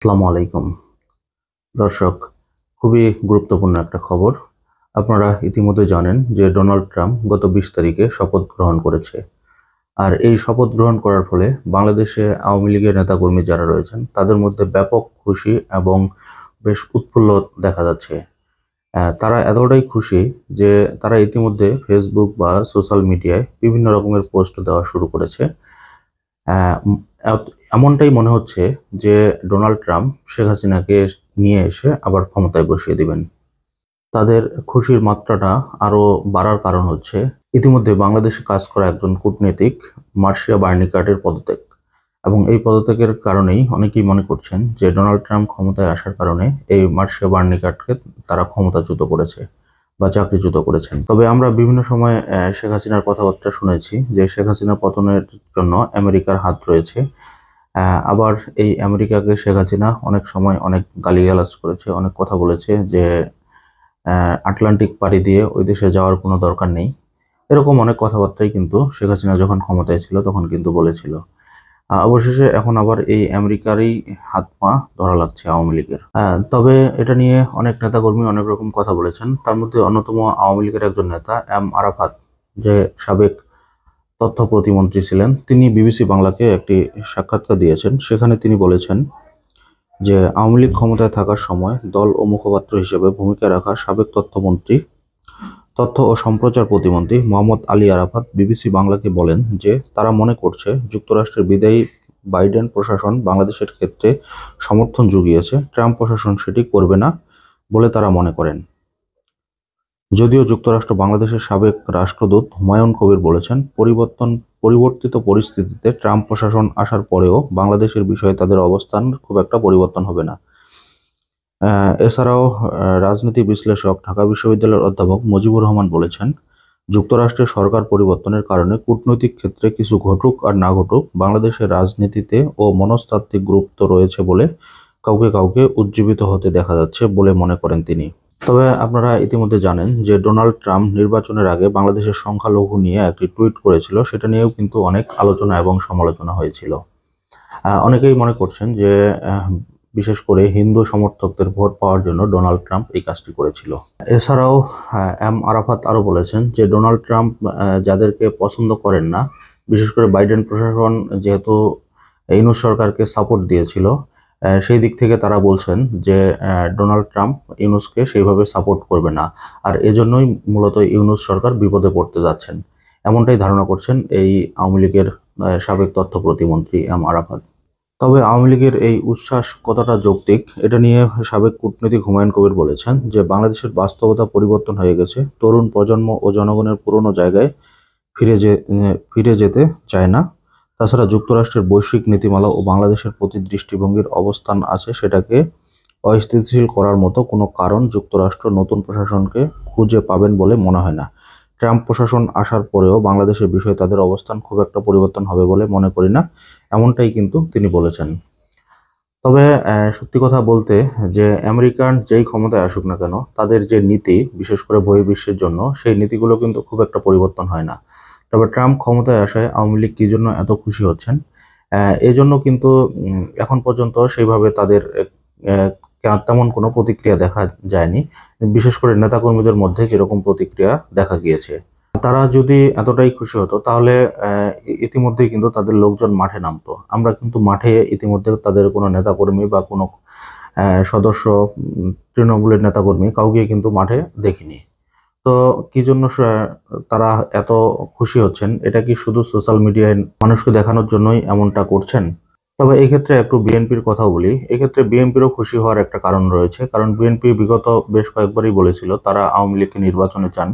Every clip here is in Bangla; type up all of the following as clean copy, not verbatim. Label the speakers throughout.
Speaker 1: আসসালামু আলাইকুম দর্শক, খুবই গুরুত্বপূর্ণ একটা খবর। আপনারা ইতিমধ্যে জানেন যে ডোনাল্ড ট্রাম্প গত 20 তারিখে শপথ গ্রহণ করেছে। আর এই শপথ গ্রহণ করার ফলে বাংলাদেশে আওয়ামী লীগের নেতাকর্মী যারা রয়েছেন তাদের মধ্যে ব্যাপক খুশি এবং বেশ উৎফুল্ল দেখা যাচ্ছে। তারা এতটাই খুশি যে তারা ইতিমধ্যে ফেসবুক বা সোশ্যাল মিডিয়ায় বিভিন্ন রকমের পোস্ট দেওয়া শুরু করেছে। আহ, উম, এমনটাই মনে হচ্ছে যে ডোনাল্ড ট্রাম্প শেখ হাসিনাকে নিয়ে এসে আবার ক্ষমতায় বসিয়ে দিবেন। তাদের খুশির মাত্রাটা আরো বাড়ার কারণ হচ্ছে ইতিমধ্যে বাংলাদেশে কাজ করা একজন কূটনীতিক মার্শিয়া বার্নিকাটের পদত্যাগ, এবং এই পদত্যাগের কারণেই অনেকেই মনে করছেন যে ডোনাল্ড ট্রাম্প ক্ষমতায় আসার কারণে এই মার্শিয়া বার্নিকাটকে তারা ক্ষমতাচ্যুত করেছে বা চাকরিচ্যুত করেছেন। তবে আমরা বিভিন্ন সময় শেখ হাসিনার কথাবার্তা শুনেছি যে শেখ হাসিনা পতনের জন্য আমেরিকার হাত রয়েছে। আবার এই আমেরিকাকে শেখ হাসিনা অনেক সময় অনেক গালিগালাজ করেছে, অনেক কথা বলেছে যে আটলান্টিক পাড়ি দিয়ে ওই দেশে যাওয়ার কোনো দরকার নেই। এরকম অনেক কথাবার্তাই কিন্তু শেখ হাসিনা যখন ক্ষমতায় ছিল তখন কিন্তু বলেছিল। অবশেষে এখন আবার এই আমেরিকারই হাত পা ধরা লাগছে আওয়ামী লীগের। তবে এটা নিয়ে অনেক নেতাকর্মী অনেক রকম কথা বলেছেন। তার মধ্যে অন্যতম আওয়ামী লীগের একজন নেতা এম আরাফাত, যে সাবেক তথ্য প্রতিমন্ত্রী ছিলেন, তিনি বিবিসি বাংলাকে একটি সাক্ষাৎকার দিয়েছেন। সেখানে তিনি বলেছেন যে আওয়ামী লীগ ক্ষমতায় থাকার সময় দল ও মুখপাত্র হিসেবে ভূমিকা রাখা সাবেক তথ্য ও সম্প্রচার প্রতিমন্ত্রী মোহাম্মদ আলী আরাফাত বিবিসি বাংলাকে বলেন যে তারা মনে করছে যুক্তরাষ্ট্রের বিদায়ী বাইডেন প্রশাসন বাংলাদেশের ক্ষেত্রে সমর্থন জুগিয়েছে, ট্রাম্প প্রশাসন সেটি করবে না বলে তারা মনে করেন। যদিও যুক্তরাষ্ট্র বাংলাদেশের সাবেক রাষ্ট্রদূত হুমায়ুন কবির বলেছেন পরিবর্তিত পরিস্থিতিতে ট্রাম্প প্রশাসন আসার পরেও বাংলাদেশের বিষয়ে তাদের অবস্থান খুব একটা পরিবর্তন হবে না। এছাড়াও রাজনীতি বিশ্লেষক ঢাকা বিশ্ববিদ্যালয়ের অধ্যাপক মুজিবুর রহমান বলেছেন, যুক্তরাষ্ট্রের সরকার পরিবর্তনের কারণে কূটনৈতিক ক্ষেত্রে কিছু ঘটুক আর না ঘটুক, বাংলাদেশের রাজনীতিতে ও মনস্তাত্ত্বিক গুরুত্ব রয়েছে বলে কাউকে কাউকে উজ্জীবিত হতে দেখা যাচ্ছে বলে মনে করেন তিনি। তবে আপনারা ইতিমধ্যে জানেন যে ডোনাল্ড ট্রাম্প নির্বাচনের আগে বাংলাদেশের সংখ্যালঘু নিয়ে একটি টুইট করেছিল, সেটা নিয়েও কিন্তু অনেক আলোচনা এবং সমালোচনা হয়েছিল। অনেকেই মনে করছেন যে বিশেষ করে হিন্দু সমর্থকদের ভোট পাওয়ার জন্য ডোনাল্ড ট্রাম্প এই কাজটি করেছিল। এছাড়াও এম আরাফাত আরও বলেছেন যে ডোনাল্ড ট্রাম্প যাদেরকে পছন্দ করেন না, বিশেষ করে বাইডেন প্রশাসন যেহেতু ইউনূস সরকারকে সাপোর্ট দিয়েছিল, সেই দিক থেকে তারা বলছেন যে ডোনাল্ড ট্রাম্প ইউনূসকে সেইভাবে সাপোর্ট করবে না, আর এজন্যই মূলত ইউনূস সরকার বিপদে পড়তে যাচ্ছেন, এমনটাই ধারণা করছেন এই আওয়ামী লীগের সাবেক তথ্য প্রতিমন্ত্রী এম আরাফাত। তবে আওয়ামী লীগের এই উচ্ছ্বাস কতটা যৌক্তিক, এটা নিয়ে সাবেক কূটনীতিক হুমায়ুন কবির বলেছেন যে বাংলাদেশের বাস্তবতা পরিবর্তন হয়ে গেছে, তরুণ প্রজন্ম ও জনগণের পুরনো জায়গায় ফিরে যেতে চায় না। তাছাড়া যুক্তরাষ্ট্রের বৈশ্বিক নীতিমালা ও বাংলাদেশের প্রতি দৃষ্টিভঙ্গির অবস্থান আছে, সেটাকে অস্থিতিশীল করার মতো কোনো কারণ যুক্তরাষ্ট্র নতুন প্রশাসনকে খুঁজে পাবেন বলে মনে হয় না। ট্রাম্প প্রশাসন আসার পরেও বাংলাদেশের বিষয়ে তাদের অবস্থান খুব একটা পরিবর্তন হবে বলে মনে করি না, এমনটাই কিন্তু তিনি বলেছেন। তবে সত্যি কথা বলতে যে আমেরিকান যেই ক্ষমতায় আসুক না কেন, তাদের যে নীতি বিশেষ করে বহির্বিশ্বের জন্য, সেই নীতিগুলো কিন্তু খুব একটা পরিবর্তন হয় না। তবে ট্রাম্প ক্ষমতায় আসায় আওয়ামী লীগ কি জন্য এত খুশি হচ্ছেন, এই জন্য কিন্তু এখন পর্যন্ত সেইভাবে তাদের তেমন কোনো প্রতিক্রিয়া দেখা যায়নি। বিশেষ করে নেতাকর্মীদের মধ্যে যেরকম প্রতিক্রিয়া দেখা গিয়েছে, তারা যদি এতটাই খুশি হতো তাহলে ইতিমধ্যেই কিন্তু তাদের লোকজন মাঠে নামতো। আমরা কিন্তু মাঠে ইতিমধ্যে তাদের কোনো নেতাকর্মী বা কোনো সদস্য, তৃণমূলের নেতাকর্মী কাউকে কিন্তু মাঠে দেখিনি। তো কি জন্য তারা এত খুশি হচ্ছেন? এটা কি শুধু সোশ্যাল মিডিয়ায় মানুষকে দেখানোর জন্যই এমনটা করছেন? তবে এই ক্ষেত্রে একটু বিএনপির কথাও বলি। এক্ষেত্রে বিএনপিরও খুশি হওয়ার একটা কারণ রয়েছে, কারণ বিএনপি বিগত বেশ কয়েকবারই বলেছিল তারা আওয়ামী লীগকে নির্বাচনে চান।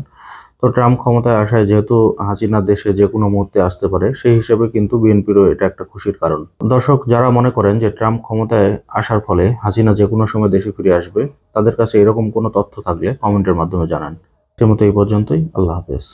Speaker 1: তো ট্রাম্প ক্ষমতায় আসায় যেহেতু হাসিনা দেশে যে কোনো মুহূর্তে আসতে পারে, সেই হিসেবে কিন্তু বিএনপিরও এটা একটা খুশির কারণ। দর্শক, যারা মনে করেন যে ট্রাম্প ক্ষমতায় আসার ফলে হাসিনা যে কোনো সময় দেশে ফিরে আসবে, তাদের কাছে এরকম কোনো তথ্য থাকলে কমেন্টের মাধ্যমে জানান। সে মতো এই পর্যন্তই। আল্লাহ হাফেজ।